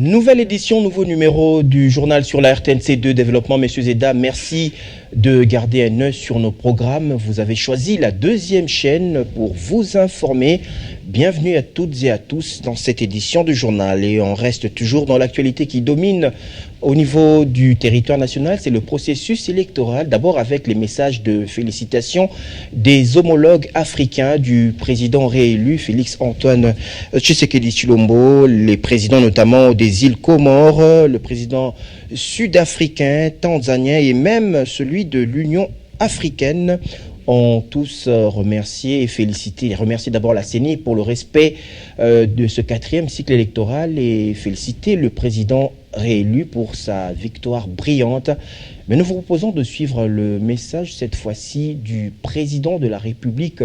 Nouvelle édition, nouveau numéro du journal sur la RTNC2 Développement. Messieurs et dames, merci de garder un œil sur nos programmes. Vous avez choisi la deuxième chaîne pour vous informer. Bienvenue à toutes et à tous dans cette édition du journal. Et on reste toujours dans l'actualité qui domine au niveau du territoire national. C'est le processus électoral. D'abord avec les messages de félicitations des homologues africains du président réélu Félix Antoine Tshisekedi Tshilombo, les présidents notamment des îles Comores, le président sud-africain, tanzanien et même celui de l'Union africaine ont tous remercié et félicité. Remercier d'abord la CENI pour le respect de ce 4e cycle électoral et féliciter le président réélu pour sa victoire brillante. Mais nous vous proposons de suivre le message cette fois-ci du président de la République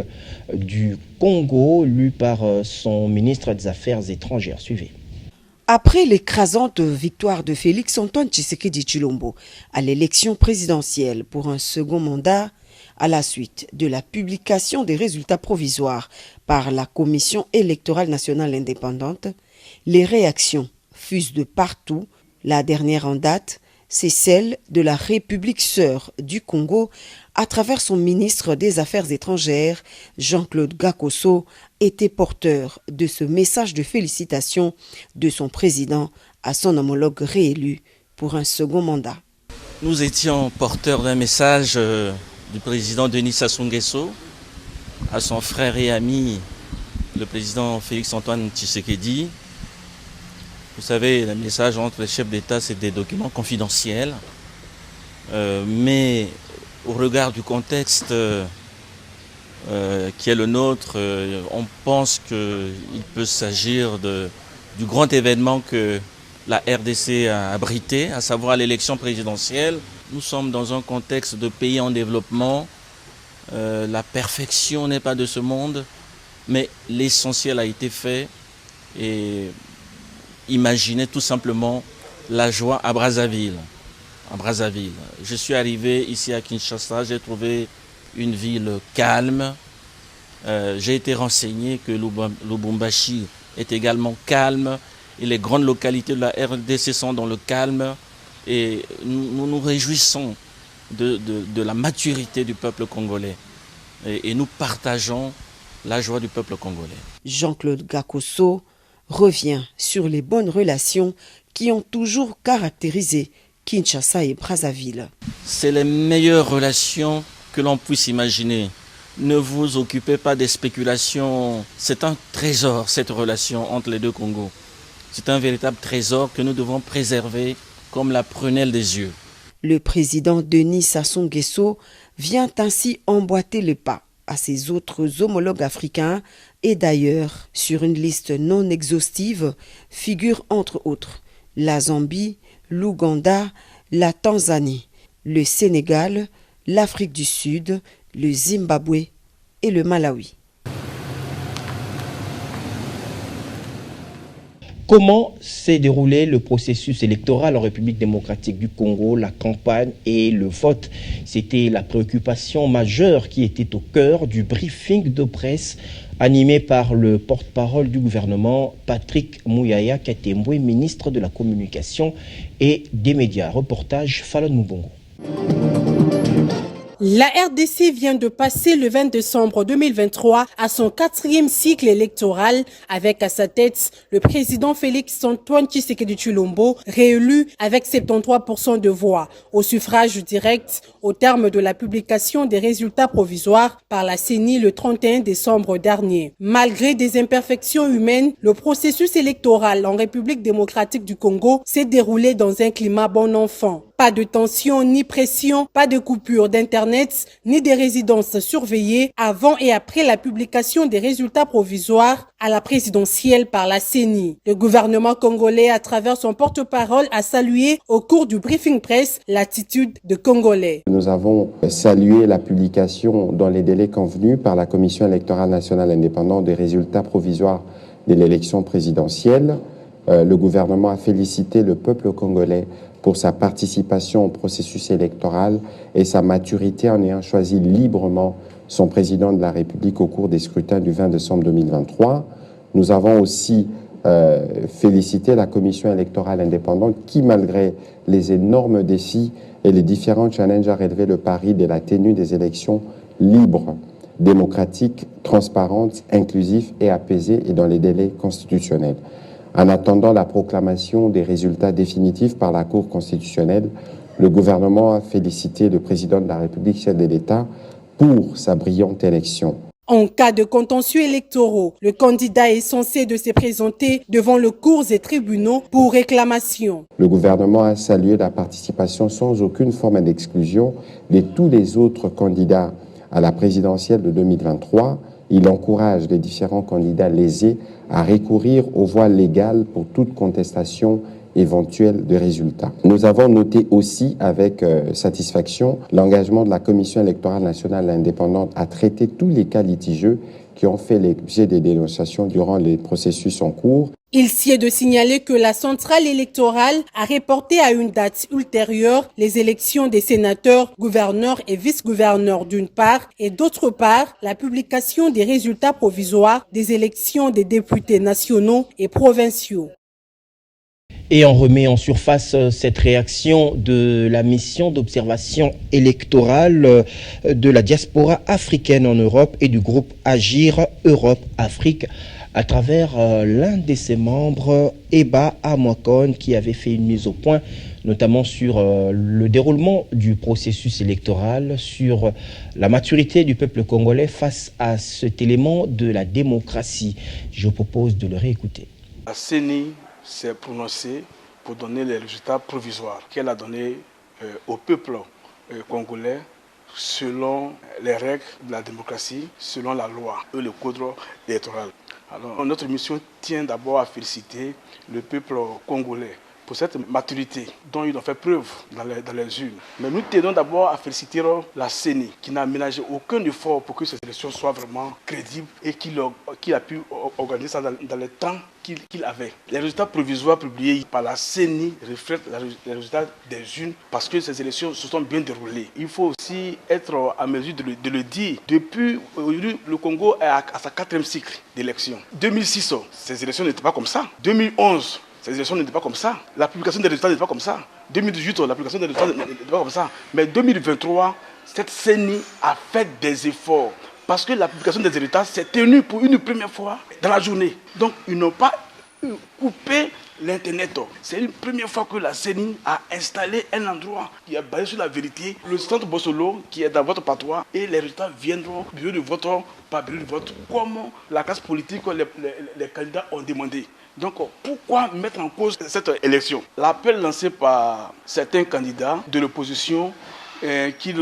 du Congo, lu par son ministre des Affaires étrangères. Suivez. Après l'écrasante victoire de Félix Antoine Tshisekedi Tshilombo à l'élection présidentielle pour un second mandat, à la suite de la publication des résultats provisoires par la Commission électorale nationale indépendante, les réactions fusent de partout. La dernière en date, c'est celle de la République sœur du Congo à travers son ministre des Affaires étrangères, Jean-Claude Gakoso, était porteur de ce message de félicitations de son président à son homologue réélu pour un second mandat. Nous étions porteurs d'un message du président Denis Sassou Nguesso à son frère et ami, le président Félix Antoine Tshisekedi. Vous savez, le message entre les chefs d'État, c'est des documents confidentiels. Mais au regard du contexte qui est le nôtre, on pense qu'il peut s'agir du grand événement que la RDC a abrité, à savoir l'élection présidentielle. Nous sommes dans un contexte de pays en développement. La perfection n'est pas de ce monde, mais l'essentiel a été fait. Et imaginez tout simplement la joie à Brazzaville. Je suis arrivé ici à Kinshasa, j'ai trouvé une ville calme. J'ai été renseigné que Lubumbashi est également calme et les grandes localités de la RDC sont dans le calme. Et nous nous réjouissons de la maturité du peuple congolais. Et nous partageons la joie du peuple congolais. Jean-Claude Gakoso revient sur les bonnes relations qui ont toujours caractérisé Kinshasa et Brazzaville. C'est les meilleures relations que l'on puisse imaginer. Ne vous occupez pas des spéculations. C'est un trésor, cette relation entre les deux Congos. C'est un véritable trésor que nous devons préserver comme la prunelle des yeux. Le président Denis Sassou Nguesso vient ainsi emboîter le pas à ses autres homologues africains et d'ailleurs, sur une liste non exhaustive, figurent entre autres la Zambie, l'Ouganda, la Tanzanie, le Sénégal, l'Afrique du Sud, le Zimbabwe et le Malawi. Comment s'est déroulé le processus électoral en République démocratique du Congo, la campagne et le vote? C'était la préoccupation majeure qui était au cœur du briefing de presse animé par le porte-parole du gouvernement, Patrick Mouyaya Katembwe, ministre de la Communication et des Médias. Reportage Fallon Moubongo. La RDC vient de passer le 20 décembre 2023 à son 4e cycle électoral avec à sa tête le président Félix Antoine Tshisekedi Tshilombo, réélu avec 73% de voix au suffrage direct au terme de la publication des résultats provisoires par la CENI le 31 décembre dernier. Malgré des imperfections humaines, le processus électoral en République démocratique du Congo s'est déroulé dans un climat bon enfant. Pas de tension ni pression, pas de coupure d'internet ni des résidences surveillées avant et après la publication des résultats provisoires à la présidentielle par la CENI. Le gouvernement congolais, à travers son porte-parole, a salué au cours du briefing presse l'attitude de Congolais. Nous avons salué la publication dans les délais convenus par la Commission électorale nationale indépendante des résultats provisoires de l'élection présidentielle. Le gouvernement a félicité le peuple congolais pour sa participation au processus électoral et sa maturité en ayant choisi librement son président de la République au cours des scrutins du 20 décembre 2023. Nous avons aussi féliciter la commission électorale indépendante qui, malgré les énormes défis et les différents challenges, a relevé le pari de la tenue des élections libres, démocratiques, transparentes, inclusives et apaisées et dans les délais constitutionnels. En attendant la proclamation des résultats définitifs par la Cour constitutionnelle, le gouvernement a félicité le président de la République, chef de l'État, pour sa brillante élection. En cas de contentieux électoraux, le candidat est censé de se présenter devant les cours et tribunaux pour réclamation. Le gouvernement a salué la participation sans aucune forme d'exclusion de tous les autres candidats à la présidentielle de 2023. Il encourage les différents candidats lésés à recourir aux voies légales pour toute contestation éventuelle de résultats. Nous avons noté aussi avec satisfaction l'engagement de la Commission électorale nationale indépendante à traiter tous les cas litigieux qui ont fait l'objet des dénonciations durant les processus en cours. Il s'y est de signaler que la centrale électorale a reporté à une date ultérieure les élections des sénateurs, gouverneurs et vice-gouverneurs d'une part, et d'autre part, la publication des résultats provisoires des élections des députés nationaux et provinciaux. Et on remet en surface cette réaction de la mission d'observation électorale de la diaspora africaine en Europe et du groupe Agir Europe-Afrique à travers l'un de ses membres, Eba Amwakon, qui avait fait une mise au point, notamment sur le déroulement du processus électoral, sur la maturité du peuple congolais face à cet élément de la démocratie. Je vous propose de le réécouter. La CENI s'est prononcée pour donner les résultats provisoires qu'elle a donnés au peuple congolais selon les règles de la démocratie, selon la loi et le code électoral. Alors, notre mission tient d'abord à féliciter le peuple congolais pour cette maturité dont ils ont fait preuve dans les urnes. Mais nous tenons d'abord à féliciter la CENI qui n'a ménagé aucun effort pour que ces élections soient vraiment crédibles et qu'il a pu organiser ça dans le temps qu'il avait. Les résultats provisoires publiés par la CENI reflètent les résultats des urnes parce que ces élections se sont bien déroulées. Il faut aussi être à mesure de le dire. Depuis aujourd'hui, le Congo est à sa 4e cycle d'élections. 2006, ces élections n'étaient pas comme ça. 2011, ces élections n'étaient pas comme ça. La publication des résultats n'était pas comme ça. 2018, la publication des résultats n'était pas comme ça. Mais 2023, cette CENI a fait des efforts. Parce que la publication des résultats s'est tenue pour une première fois dans la journée. Donc, ils n'ont pas coupé l'Internet. C'est une première fois que la CENI a installé un endroit qui est basé sur la vérité. Le centre Bossolo, qui est dans votre patois, et les résultats viendront bureau de vote par bureau de vote, comme la classe politique, les candidats ont demandé. Donc, pourquoi mettre en cause cette élection? L'appel lancé par certains candidats de l'opposition qui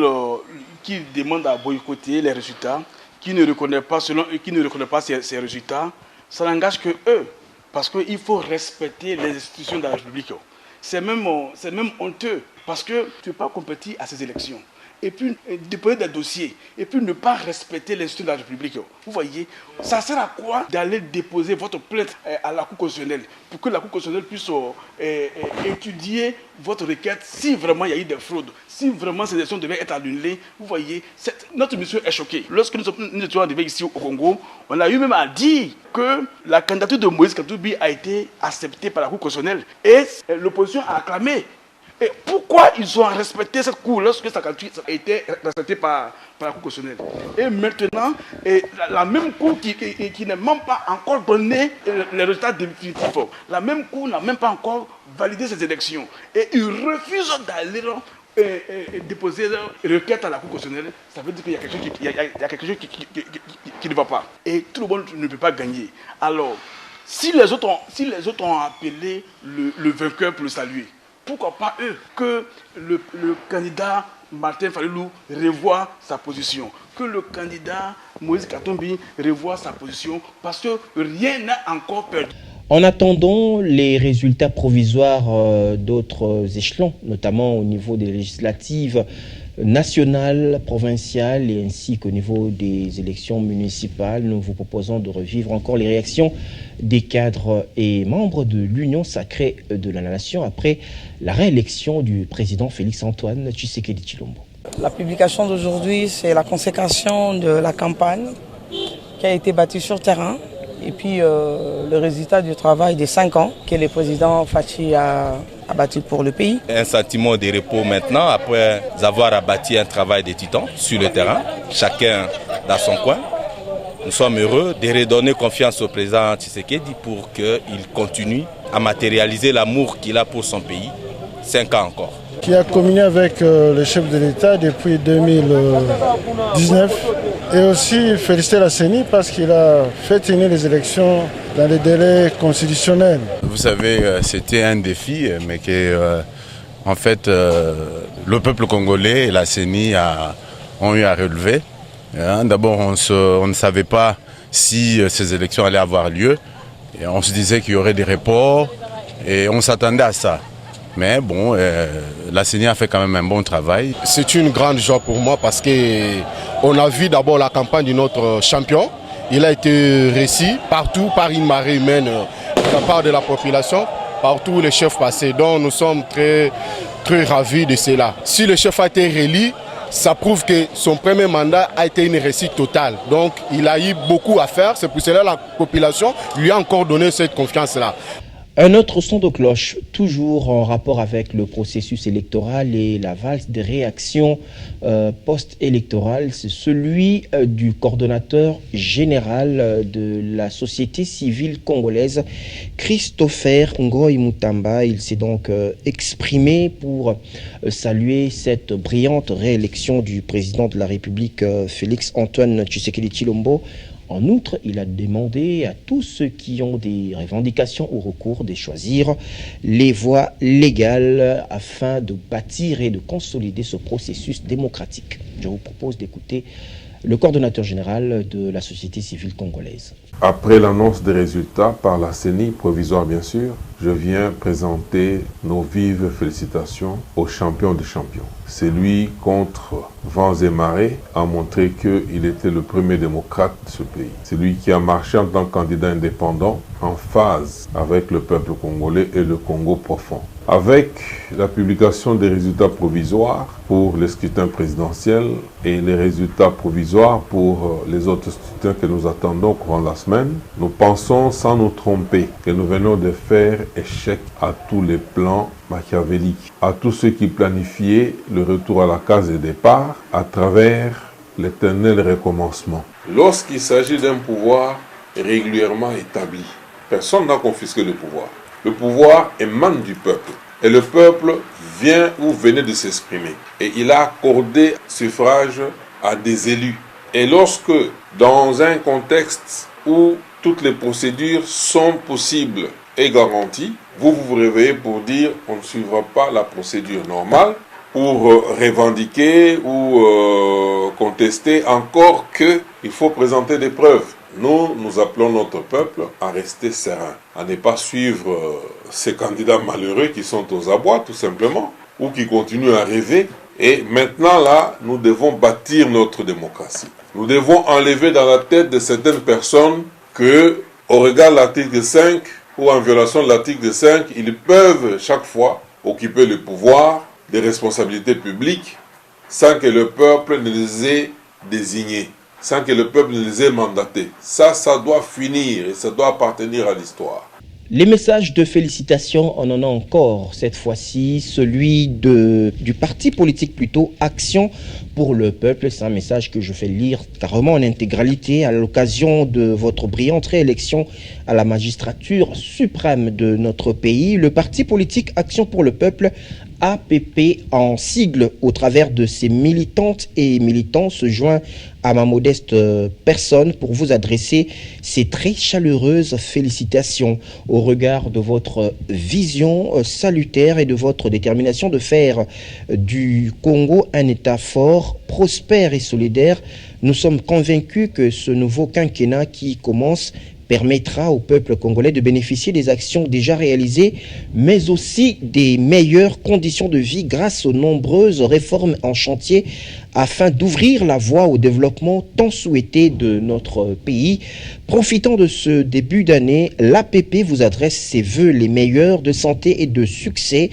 demandent à boycotter les résultats, qui ne reconnaissent pas ces résultats, ça n'engage que eux. Parce qu'il faut respecter les institutions de la République. C'est même honteux parce que tu ne peux pas compétir à ces élections. Et puis déposer des dossiers, et puis ne pas respecter l'institution de la République. Vous voyez, ça sert à quoi d'aller déposer votre plainte à la Cour constitutionnelle pour que la Cour constitutionnelle puisse étudier votre requête si vraiment il y a eu des fraudes, si vraiment ces élections devaient être annulées. Vous voyez, notre mission est choquée. Lorsque nous étions arrivés ici au Congo, on a eu même à dire que la candidature de Moïse Katumbi a été acceptée par la Cour constitutionnelle et l'opposition a acclamé. Et pourquoi ils ont respecté cette cour lorsque sa candidature a été respectée par la Cour constitutionnelle? Et maintenant, la même cour qui n'a même pas encore donné les résultats définitifs, la même cour n'a même pas encore validé ces élections. Et ils refusent d'aller déposer une requête à la Cour constitutionnelle. Ça veut dire qu'il y a quelque chose qui ne va pas. Et tout le monde ne peut pas gagner. Alors, si les autres ont appelé le vainqueur pour le saluer, pourquoi pas eux? Que le candidat Martin Fayulu revoie sa position, que le candidat Moïse Katumbi revoie sa position, parce que rien n'a encore perdu. En attendant les résultats provisoires d'autres échelons, notamment au niveau des législatives nationales, provinciales et ainsi qu'au niveau des élections municipales, nous vous proposons de revivre encore les réactions des cadres et membres de l'Union sacrée de la nation après la réélection du président Félix-Antoine Tshisekedi Tshilombo. La publication d'aujourd'hui, c'est la consécration de la campagne qui a été bâtie sur terrain et puis le résultat du travail des 5 ans que le président Fachi a bâti pour le pays. Un sentiment de repos maintenant après avoir abattu un travail de titan sur le terrain, chacun dans son coin. Nous sommes heureux de redonner confiance au président Tshisekedi pour qu'il continue à matérialiser l'amour qu'il a pour son pays, 5 ans encore. Qui a communié avec le chef de l'État depuis 2019 et aussi féliciter la CENI parce qu'il a fait tenir les élections dans les délais constitutionnels. Vous savez, c'était un défi, mais que en fait le peuple congolais et la CENI ont eu à relever. D'abord, on ne savait pas si ces élections allaient avoir lieu. Et on se disait qu'il y aurait des reports et on s'attendait à ça. Mais bon, la CENI a fait quand même un bon travail. C'est une grande joie pour moi parce qu'on a vu d'abord la campagne de notre champion. Il a été réussi partout par une marée humaine de la part de la population, partout où les chefs passaient. Donc nous sommes très, très ravis de cela. Si le chef a été réélu, ça prouve que son premier mandat a été une réussite totale. Donc il a eu beaucoup à faire, c'est pour cela que la population lui a encore donné cette confiance-là. Un autre son de cloche, toujours en rapport avec le processus électoral et la valse des réactions post-électorales, c'est celui du coordonnateur général de la société civile congolaise, Christopher Ngoy Mutamba. Il s'est donc exprimé pour saluer cette brillante réélection du président de la République, Félix Antoine Tshisekedi Tshilombo. En outre, il a demandé à tous ceux qui ont des revendications ou recours de choisir les voies légales afin de bâtir et de consolider ce processus démocratique. Je vous propose d'écouter le coordonnateur général de la société civile congolaise. Après l'annonce des résultats par la CENI, provisoire bien sûr, je viens présenter nos vives félicitations au champion des champions. C'est lui, contre vents et marées, a montré qu'il était le premier démocrate de ce pays. C'est lui qui a marché en tant que candidat indépendant, en phase avec le peuple congolais et le Congo profond. Avec la publication des résultats provisoires pour le scrutin présidentiel et les résultats provisoires pour les autres scrutins que nous attendons au courant de la semaine, nous pensons sans nous tromper que nous venons de faire échec à tous les plans machiavéliques, à tous ceux qui planifiaient le retour à la case de départ à travers l'éternel recommencement. Lorsqu'il s'agit d'un pouvoir régulièrement établi, personne n'a confisqué le pouvoir. Le pouvoir émane du peuple. Et le peuple vient ou venait de s'exprimer. Et il a accordé suffrage à des élus. Et lorsque, dans un contexte où toutes les procédures sont possibles et garanties, vous vous réveillez pour dire on ne suivra pas la procédure normale, pour revendiquer ou contester, encore qu'il faut présenter des preuves. Nous appelons notre peuple à rester serein, à ne pas suivre ces candidats malheureux qui sont aux abois, tout simplement, ou qui continuent à rêver. Et maintenant, là, nous devons bâtir notre démocratie. Nous devons enlever dans la tête de certaines personnes que, au regard de l'article 5, ou en violation de l'article 5, ils peuvent chaque fois occuper le pouvoir, des responsabilités publiques, sans que le peuple ne les ait désignés, sans que le peuple ne les ait mandatés. Ça doit finir et ça doit appartenir à l'histoire. Les messages de félicitations, on en a encore cette fois-ci, celui du parti politique plutôt, Action pour le peuple. C'est un message que je fais lire carrément en intégralité à l'occasion de votre brillante réélection à la magistrature suprême de notre pays. Le parti politique Action pour le peuple, APP en sigle, au travers de ses militantes et militants, se joint à ma modeste personne pour vous adresser ces très chaleureuses félicitations au regard de votre vision salutaire et de votre détermination de faire du Congo un État fort, prospère et solidaire. Nous sommes convaincus que ce nouveau quinquennat qui commence permettra au peuple congolais de bénéficier des actions déjà réalisées, mais aussi des meilleures conditions de vie grâce aux nombreuses réformes en chantier afin d'ouvrir la voie au développement tant souhaité de notre pays. Profitant de ce début d'année, l'APP vous adresse ses vœux les meilleurs de santé et de succès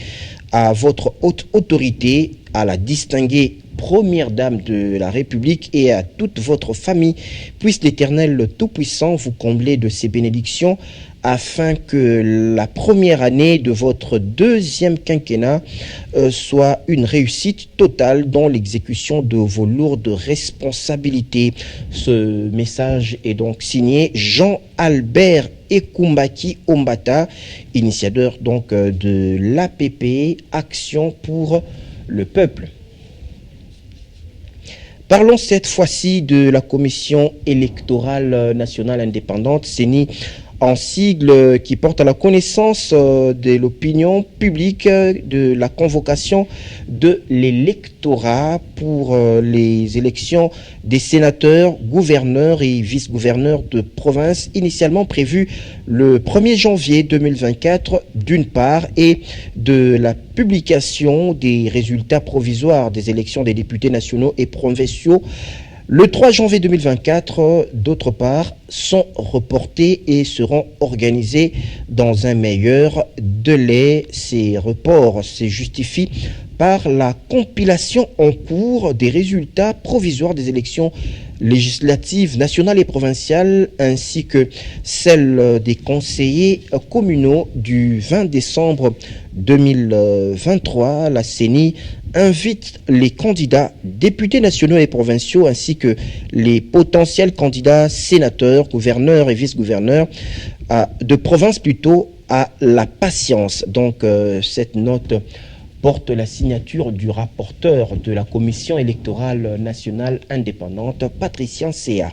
à votre haute autorité, à la distinguée première dame de la République et à toute votre famille. Puisse l'Éternel Tout-Puissant vous combler de ses bénédictions afin que la première année de votre deuxième quinquennat soit une réussite totale dans l'exécution de vos lourdes responsabilités. Ce message est donc signé Jean-Albert Ekumbaki Ombata, initiateur donc de l'APP, Action pour le peuple. Parlons cette fois-ci de la Commission électorale nationale indépendante, CENI, en sigle qui porte à la connaissance de l'opinion publique de la convocation de l'électorat pour les élections des sénateurs, gouverneurs et vice-gouverneurs de province, initialement prévues le 1er janvier 2024 d'une part, et de la publication des résultats provisoires des élections des députés nationaux et provinciaux le 3 janvier 2024, d'autre part, sont reportés et seront organisés dans un meilleur délai. Ces reports se justifient par la compilation en cours des résultats provisoires des élections législatives nationales et provinciales ainsi que celles des conseillers communaux du 20 décembre 2023. La CENI invite les candidats députés nationaux et provinciaux ainsi que les potentiels candidats sénateurs, gouverneurs et vice-gouverneurs de province plutôt à la patience. Donc cette note porte la signature du rapporteur de la Commission électorale nationale indépendante, Patricien Céa.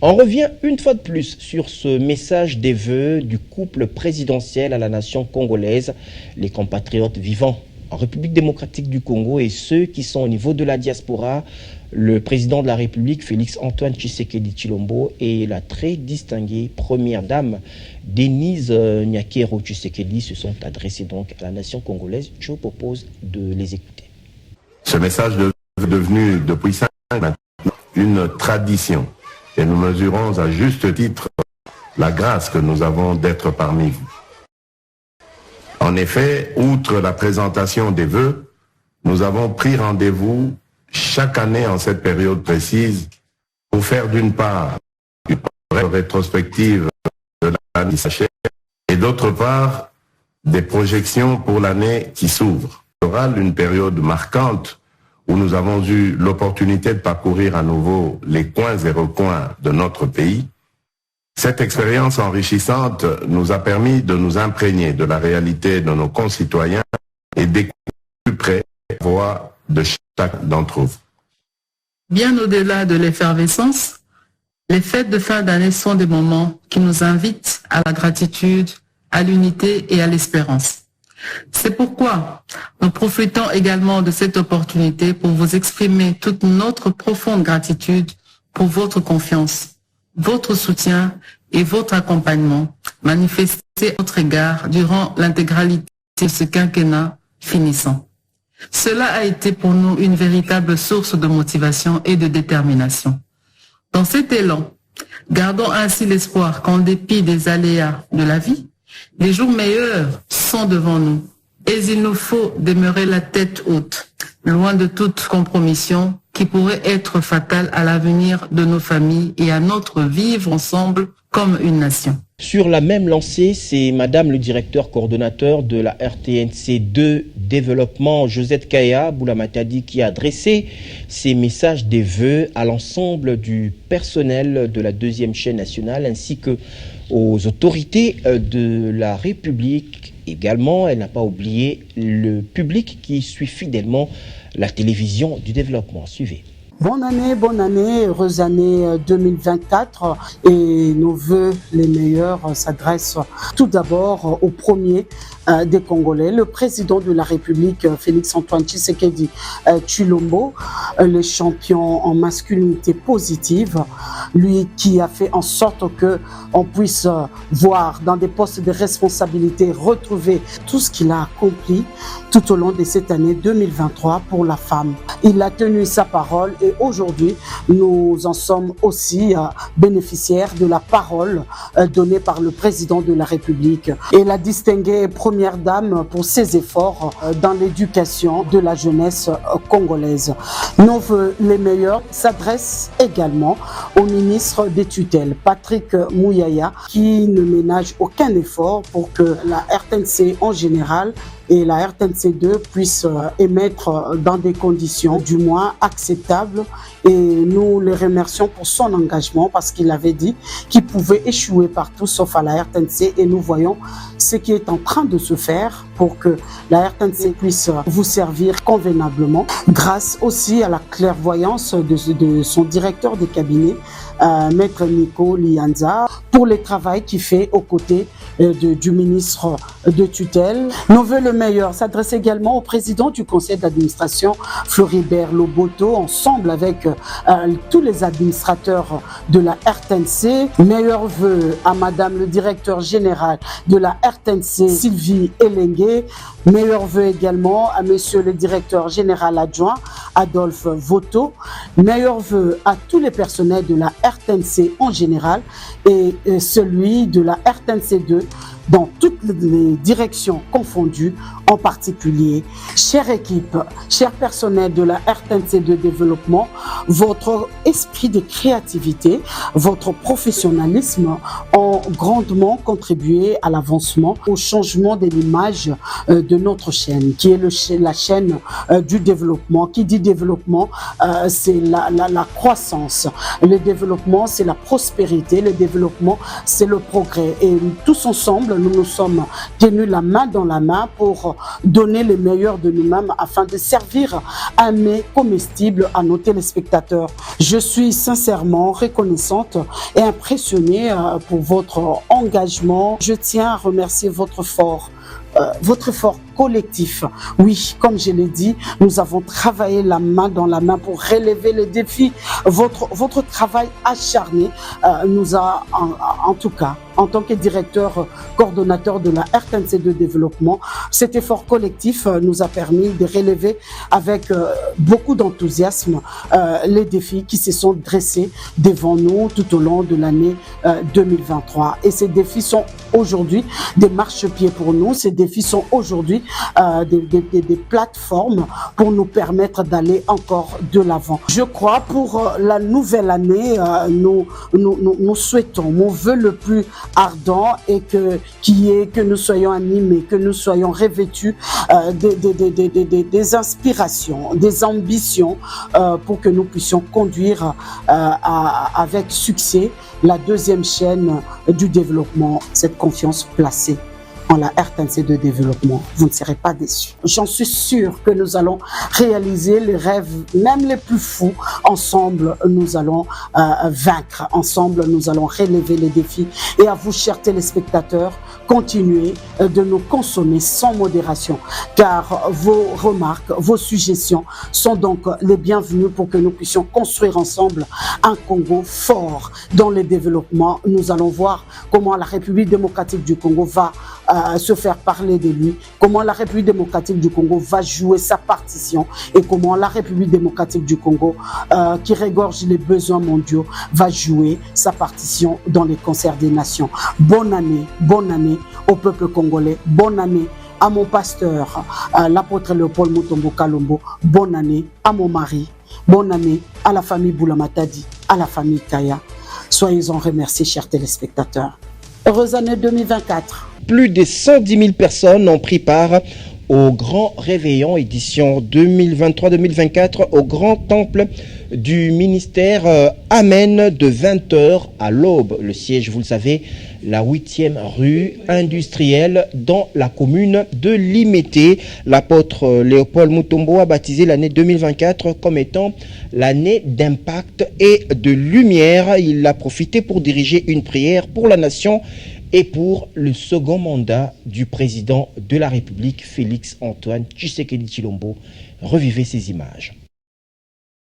On revient une fois de plus sur ce message des vœux du couple présidentiel à la nation congolaise, les compatriotes vivant en République démocratique du Congo et ceux qui sont au niveau de la diaspora. Le président de la République, Félix-Antoine Tshisekedi Tshilombo, et la très distinguée première dame, Denise Nyakero Tshisekedi, se sont adressés donc à la nation congolaise. Je vous propose de les écouter. Ce message est devenu depuis 5 ans maintenant une tradition et nous mesurons à juste titre la grâce que nous avons d'être parmi vous. En effet, outre la présentation des vœux, nous avons pris rendez-vous chaque année en cette période précise pour faire d'une part une rétrospective de l'année qui s'achève et d'autre part des projections pour l'année qui s'ouvre. Il y aura une période marquante où nous avons eu l'opportunité de parcourir à nouveau les coins et recoins de notre pays. Cette expérience enrichissante nous a permis de nous imprégner de la réalité de nos concitoyens et d'écouter plus près la voix de chaque d'entre vous. Bien au-delà de l'effervescence, les fêtes de fin d'année sont des moments qui nous invitent à la gratitude, à l'unité et à l'espérance. C'est pourquoi nous profitons également de cette opportunité pour vous exprimer toute notre profonde gratitude pour votre confiance, votre soutien et votre accompagnement manifesté à notre égard durant l'intégralité de ce quinquennat finissant. Cela a été pour nous une véritable source de motivation et de détermination. Dans cet élan, gardons ainsi l'espoir qu'en dépit des aléas de la vie, les jours meilleurs sont devant nous et il nous faut demeurer la tête haute, loin de toute compromission qui pourrait être fatale à l'avenir de nos familles et à notre vivre ensemble comme une nation. Sur la même lancée, c'est Madame le directeur coordonnateur de la RTNC2 Développement, Josette Kaya Boulamatadi, qui a adressé ces messages des vœux à l'ensemble du personnel de la deuxième chaîne nationale ainsi que aux autorités de la République. Également, elle n'a pas oublié le public qui suit fidèlement la télévision du développement. Suivez. Bonne année, heureuse année 2024 et nos vœux les meilleurs s'adressent tout d'abord au premier des Congolais, le président de la République Félix-Antoine Tshisekedi Tshilombo, le champion en masculinité positive, lui qui a fait en sorte que on puisse voir dans des postes de responsabilité retrouver tout ce qu'il a accompli tout au long de cette année 2023 pour la femme. Il a tenu sa parole et et aujourd'hui, nous en sommes aussi bénéficiaires de la parole donnée par le président de la République et la distinguée première dame pour ses efforts dans l'éducation de la jeunesse congolaise. Nos vœux les meilleurs s'adressent également au ministre des tutelles, Patrick Mouyaya, qui ne ménage aucun effort pour que la RTNC en général et la RTNC2 puissent émettre dans des conditions du moins acceptables. Et nous les remercions pour son engagement parce qu'il avait dit qu'il pouvait échouer partout sauf à la RTNC et nous voyons ce qui est en train de se faire pour que la RTNC puisse vous servir convenablement grâce aussi à la clairvoyance de son directeur de cabinet, Maître Nico Lianza, pour le travail qu'il fait aux côtés du ministre de tutelle. Nos vœux le meilleur s'adresse également au président du conseil d'administration, Floribert Loboto, ensemble avec tous les administrateurs de la RTNC. Meilleurs vœux à madame le directeur général de la RTNC, Sylvie Elengue. Meilleurs vœux également à monsieur le directeur général adjoint, Adolphe Voto. Meilleurs vœux à tous les personnels de la RTNC en général et celui de la RTNC2 dans toutes les directions confondues, en particulier. Chère équipe, chers personnels de la RTNC de développement, votre esprit de créativité, votre professionnalisme ont grandement contribué à l'avancement, au changement de l'image de notre chaîne, qui est la chaîne du développement. Qui dit développement, c'est la croissance. Le développement, c'est la prospérité. Le développement, c'est le progrès. Et tous ensemble, nous nous sommes tenus la main dans la main pour donner le meilleur de nous-mêmes afin de servir un mets comestible à nos téléspectateurs. Je suis sincèrement reconnaissante et impressionnée pour votre engagement. Je tiens à remercier votre effort collectif. Oui, comme je l'ai dit, nous avons travaillé la main dans la main pour relever les défis. Votre travail acharné nous a, en tout cas, en tant que directeur coordonnateur de la RTNC de développement, cet effort collectif nous a permis de relever avec beaucoup d'enthousiasme les défis qui se sont dressés devant nous tout au long de l'année 2023. Et ces défis sont aujourd'hui des marchepieds pour nous. Ces défis sont aujourd'hui des plateformes pour nous permettre d'aller encore de l'avant. Je crois pour la nouvelle année, nous souhaitons, mon vœu le plus ardent et que nous soyons animés, que nous soyons revêtus des inspirations, des ambitions pour que nous puissions conduire avec succès la deuxième chaîne du développement, cette confiance placée en la RTNC de développement. Vous ne serez pas déçus. J'en suis sûre que nous allons réaliser les rêves, même les plus fous. Ensemble, nous allons vaincre. Ensemble, nous allons relever les défis. Et à vous, chers téléspectateurs, continuez de nous consommer sans modération, car vos remarques, vos suggestions sont donc les bienvenues pour que nous puissions construire ensemble un Congo fort dans le développement. Nous allons voir comment la République démocratique du Congo va se faire parler de lui, comment la République démocratique du Congo va jouer sa partition et comment la République démocratique du Congo, qui regorge les besoins mondiaux, va jouer sa partition dans les concerts des nations. Bonne année au peuple congolais, bonne année à mon pasteur, l'apôtre Léopold Mutombo Kalombo, bonne année à mon mari, bonne année à la famille Boulamatadi, à la famille Kaya. Soyez-en remerciés, chers téléspectateurs. Heureuse année 2024. Plus de 110 000 personnes ont pris part au Grand Réveillon édition 2023-2024 au Grand Temple du ministère Amen de 20h à l'aube. Le siège, vous le savez, la 8e rue industrielle dans la commune de Limete. L'apôtre Léopold Mutombo a baptisé l'année 2024 comme étant l'année d'impact et de lumière. Il a profité pour diriger une prière pour la nation et pour le second mandat du président de la République, Félix Antoine Tshisekedi Tshilombo. Revivez ces images.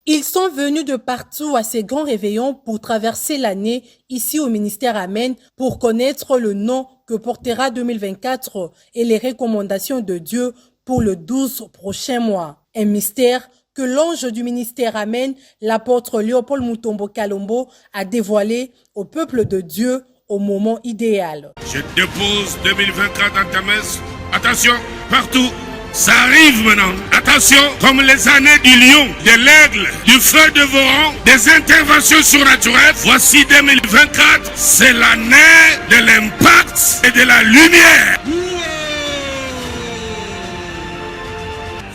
Ils sont venus de partout à ces grands réveillons pour traverser l'année ici au ministère Amen pour connaître le nom que portera 2024 et les recommandations de Dieu pour le 12 prochains mois. Un mystère que l'ange du ministère Amen, l'apôtre Léopold Mutombo Kalombo, a dévoilé au peuple de Dieu au moment idéal. Je dépose 2024 dans ta messe. Attention, partout. Ça arrive maintenant. Attention, comme les années du lion, de l'aigle, du feu dévorant, des interventions surnaturelles. Voici 2024, c'est l'année de l'impact et de la lumière.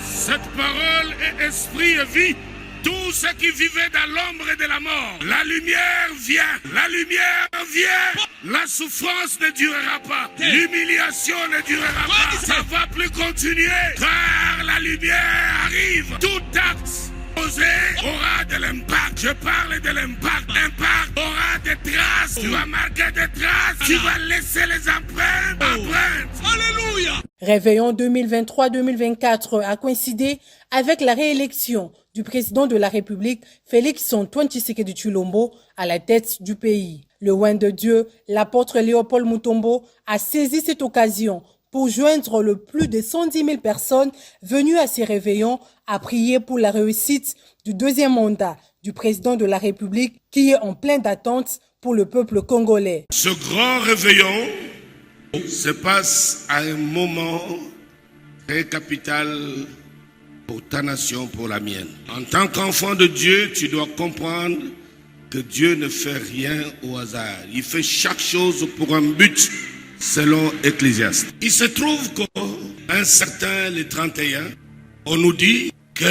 Cette parole est esprit et vie. Tous ceux qui vivaient dans l'ombre de la mort, la lumière vient, la lumière vient. La souffrance ne durera pas, l'humiliation ne durera pas, ça ne va plus continuer, car la lumière arrive. Tout acte posé aura de l'impact. Je parle de l'impact. L'impact aura des traces. Tu vas marquer des traces. Tu vas laisser les empreintes. Alléluia. Réveillon 2023-2024 a coïncidé avec la réélection du président de la République, Félix-Antoine Tshisekedi Tshilombo, à la tête du pays. Le oint de Dieu, l'apôtre Léopold Mutombo, a saisi cette occasion pour joindre le plus de 110 000 personnes venues à ces réveillons à prier pour la réussite du deuxième mandat du président de la République qui est en pleine attente pour le peuple congolais. Ce grand réveillon se passe à un moment très capital pour ta nation, pour la mienne. En tant qu'enfant de Dieu, tu dois comprendre que Dieu ne fait rien au hasard. Il fait chaque chose pour un but, selon Ecclésiaste. Il se trouve qu'un certain, le 31, on nous dit que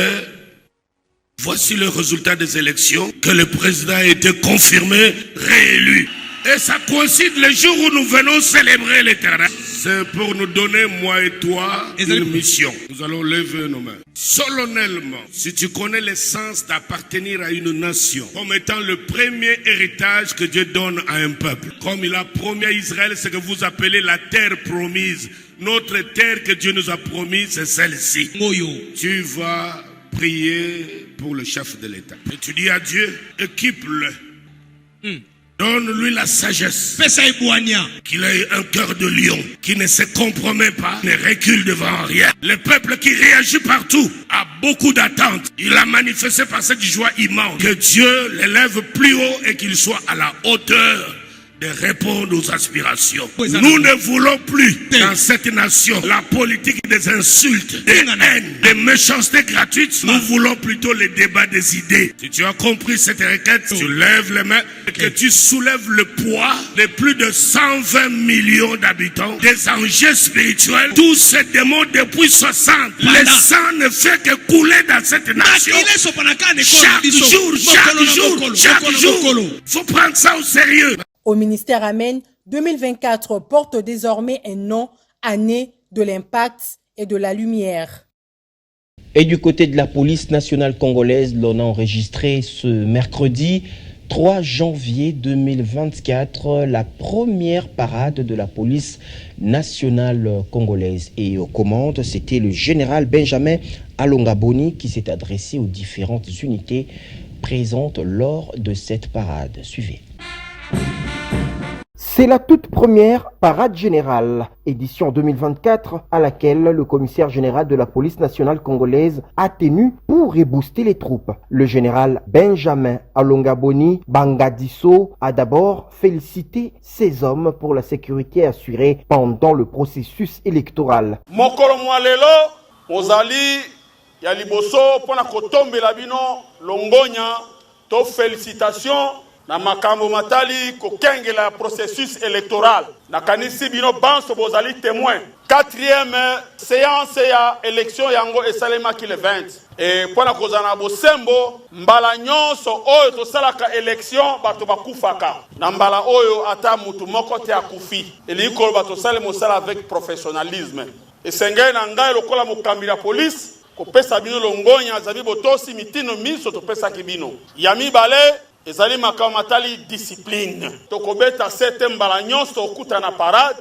voici le résultat des élections, que le président a été confirmé, réélu. Et ça coïncide le jour où nous venons célébrer l'Éternel. C'est pour nous donner, moi et toi, une mission. Nous allons lever nos mains. Solennellement, si tu connais l'essence d'appartenir à une nation, comme étant le premier héritage que Dieu donne à un peuple. Comme il a promis à Israël, ce que vous appelez la terre promise. Notre terre que Dieu nous a promise, c'est celle-ci. Tu vas prier pour le chef de l'État. Et tu dis à Dieu, équipe-le. Donne-lui la sagesse. Qu'il ait un cœur de lion, qui ne se compromet pas, ne recule devant rien. Le peuple qui réagit partout a beaucoup d'attentes. Il a manifesté par cette joie immense que Dieu l'élève plus haut et qu'il soit à la hauteur de répondre aux aspirations. Nous ne voulons plus dans cette nation la politique des insultes, des haines, des méchancetés gratuites. Nous voulons plutôt les débats des idées. Si tu as compris cette requête, tu lèves les mains et que tu soulèves le poids de plus de 120 millions d'habitants, des enjeux spirituels. Tous ces démons depuis 60. Le sang ne fait que couler dans cette nation. Chaque jour. Faut prendre ça au sérieux. Au ministère Amen, 2024 porte désormais un nom, année de l'impact et de la lumière. Et du côté de la police nationale congolaise, l'on a enregistré ce mercredi 3 janvier 2024 la première parade de la police nationale congolaise. Et aux commandes, c'était le général Benjamin Alongaboni qui s'est adressé aux différentes unités présentes lors de cette parade. Suivez. C'est la toute première parade générale, édition 2024, à laquelle le commissaire général de la police nationale congolaise a tenu pour rebooster les troupes. Le général Benjamin Alongaboni Bangadiso a d'abord félicité ces hommes pour la sécurité assurée pendant le processus électoral. Mokolo mwalelo, mozali ya liboso pona kotombe la bino longonya to félicitations. Na makambo matali kokengela processus électoral. Na kanisi bino banso bozali témoin. 4e séance ya élection yango esalema ki le 20. Et pona kozana bosembo mbala nyonso oyo tosalaka élection bato bakufaka. Na mbala oyo ata mutu moko te akufi. Eliko bato sale mosala avec professionnalisme. Et sengé na ngai lokola mokambi la police kopesa bino longonya zabi botosi mitino miso topesa kibino. Yami bale ezali makamatali discipline. Tokobeta sete mbala nyonso okuta na parade,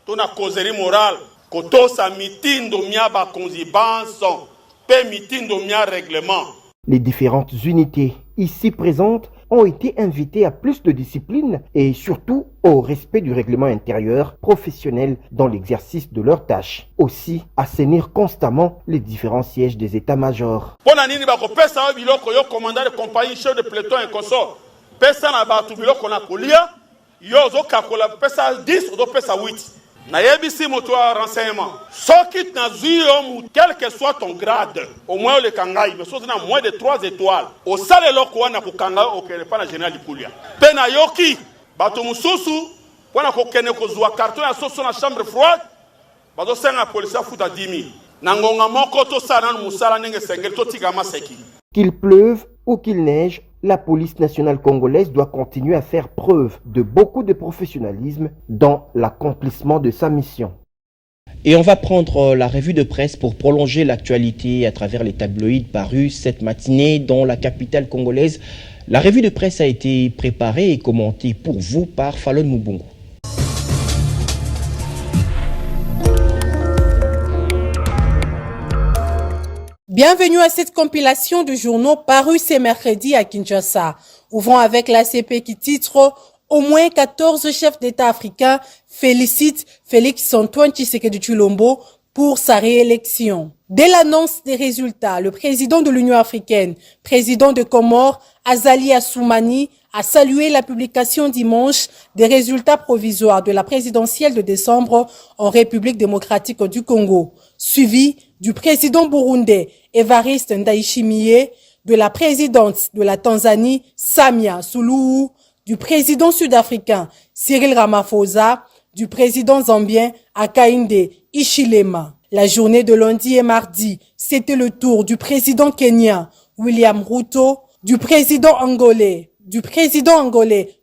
tona kozeri moral, kotosa mitindo mia bakonzibanso, pe mitindo mia règlement. Les différentes unités ici présentes ont été invités à plus de discipline et surtout au respect du règlement intérieur professionnel dans l'exercice de leurs tâches. Aussi, assainir constamment les différents sièges des états-majors. Commandant de compagnie, chef de peloton et consort, pesa na batu biloko na kolia, yo zo kakola pesa 10 ou pesa 8. Na yebisi moto renseignement. Soki na zuyo, quel que soit ton grade, au moins le kangai, mais soit na moins de 3 étoiles. Au sale loko wana ko kangai au kele pa na général Likulia. Pe na yoki, batu mususu, wana ko kene ko zuwa carton ya soso na chambre froide, bazo senga police futa 10 000. Nangonga moko to sana musala nenge sengel to tigama seki. Qu'il pleuve ou qu'il neige, la police nationale congolaise doit continuer à faire preuve de beaucoup de professionnalisme dans l'accomplissement de sa mission. Et on va prendre la revue de presse pour prolonger l'actualité à travers les tabloïds parus cette matinée dans la capitale congolaise. La revue de presse a été préparée et commentée pour vous par Fallon Moubongo. Bienvenue à cette compilation de journaux parus ce mercredi à Kinshasa. Ouvrons avec l'ACP qui titre « Au moins 14 chefs d'État africains félicitent Félix-Antoine Tshisekedi Tshilombo pour sa réélection ». Dès l'annonce des résultats, le président de l'Union africaine, président de Comores, Azali Assoumani, a salué la publication dimanche des résultats provisoires de la présidentielle de décembre en République démocratique du Congo, suivi du président burundais Evariste Ndayishimiye, de la présidente de la Tanzanie Samia Suluhu, du président sud-africain Cyril Ramaphosa, du président zambien Hakainde Hichilema. La journée de lundi et mardi, c'était le tour du président kenyan William Ruto, du président angolais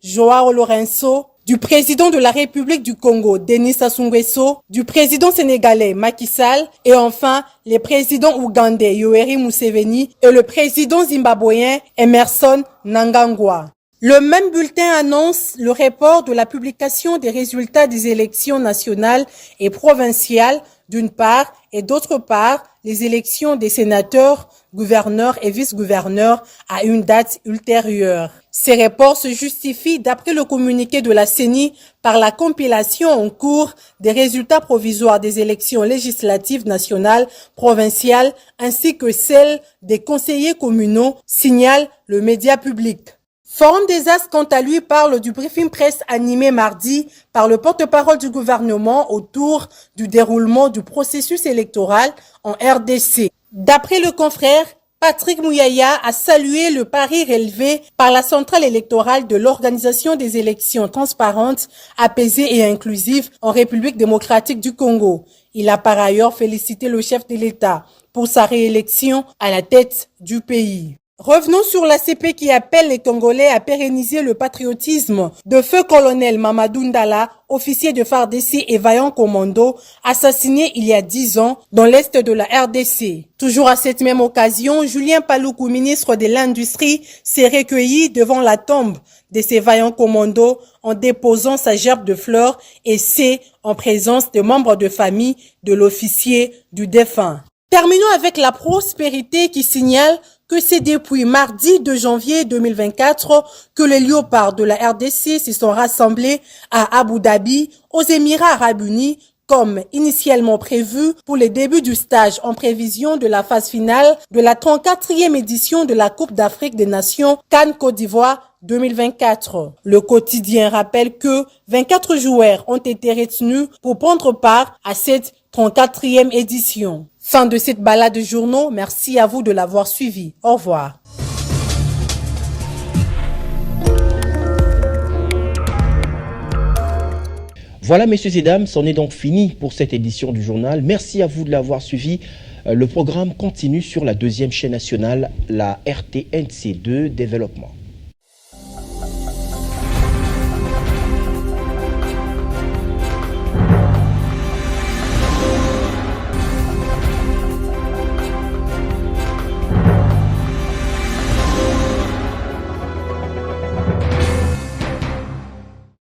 Joao Lourenço, du président de la République du Congo, Denis Sassou Nguesso, du président sénégalais Macky Sall et enfin les présidents ougandais Yoweri Museveni et le président zimbabwéen Emerson Mnangagwa. Le même bulletin annonce le report de la publication des résultats des élections nationales et provinciales d'une part et d'autre part les élections des sénateurs, gouverneurs et vice-gouverneurs à une date ultérieure. Ces reports se justifient d'après le communiqué de la CENI par la compilation en cours des résultats provisoires des élections législatives nationales, provinciales ainsi que celles des conseillers communaux, signale le média public. Forum des As, quant à lui, parle du briefing presse animé mardi par le porte-parole du gouvernement autour du déroulement du processus électoral en RDC. D'après le confrère, Patrick Mouyaya a salué le pari relevé par la centrale électorale de l'organisation des élections transparentes, apaisées et inclusives en République démocratique du Congo. Il a par ailleurs félicité le chef de l'État pour sa réélection à la tête du pays. Revenons sur l'ACP qui appelle les Congolais à pérenniser le patriotisme de feu colonel Mamadou Ndala, officier de FARDC et vaillant commando, assassiné il y a 10 ans dans l'est de la RDC. Toujours à cette même occasion, Julien Paluku, ministre de l'Industrie, s'est recueilli devant la tombe de ces vaillants commandos en déposant sa gerbe de fleurs et c'est en présence de membres de famille de l'officier du défunt. Terminons avec la prospérité qui signale que c'est depuis mardi 2 janvier 2024 que les léopards de la RDC se sont rassemblés à Abu Dhabi, aux Émirats Arabes Unis, comme initialement prévu pour les débuts du stage en prévision de la phase finale de la 34e édition de la Coupe d'Afrique des Nations CAN Côte d'Ivoire 2024. Le quotidien rappelle que 24 joueurs ont été retenus pour prendre part à cette 34e édition. Fin de cette balade de journaux. Merci à vous de l'avoir suivi. Au revoir. Voilà, messieurs et dames, c'en est donc fini pour cette édition du journal. Merci à vous de l'avoir suivi. Le programme continue sur la deuxième chaîne nationale, la RTNC2 Développement.